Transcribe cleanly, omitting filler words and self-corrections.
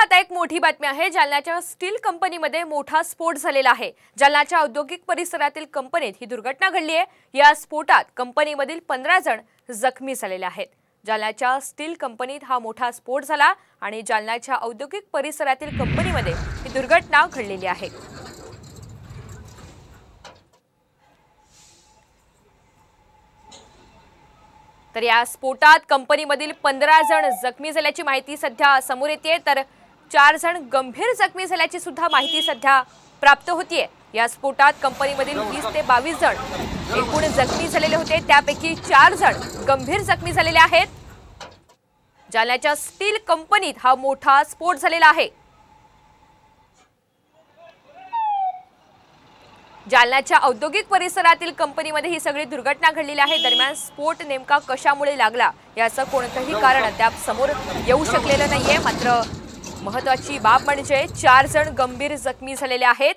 आता एक मोठी बातमी आहे। जालन्याच्या स्टील कंपनीमध्ये मोठा स्फोट झालेला आहे। जालन्याच्या औद्योगिक परिसरातील कंपनीत ही दुर्घटना घडली आहे। या स्फोटात कंपनीमधील 15 जण जखमी झालेले आहेत। जालन्याच्या स्टील कंपनीत हा मोठा स्फोट झाला आणि जालन्याच्या औद्योगिक परिसरातील कंपनीमध्ये ही दुर्घटना घडलेली आहे। तर या स्फोटात कंपनीमधील 15 जण जखमी झाल्याची माहिती सध्या समोर येते, तर 4 जण गंभीर जखमी झाल्याची सुद्धा माहिती सध्या प्राप्त होतीये। या स्फोटात कंपनीमधील 20 ते 22 जण एकूण जखमी झालेले होते, त्यापैकी 4 जण गंभीर जखमी झालेले आहेत। जालन्याच्या स्टील कंपनीत हा मोठा स्फोट झालेला आहे। जालन्याच्या औद्योगिक परिसरातील कंपनीमध्ये ही सगळी दुर्घटना घडलेली आहे। दरम्यान स्फोट नेमका कशामुळे लागला याचं कोणतंही कारण अद्याप समोर येऊ शकलेलं नाहीये। मात्र महत्त्वाची बाब म्हणजे 4 जण गंभीर जखमी झालेले आहेत।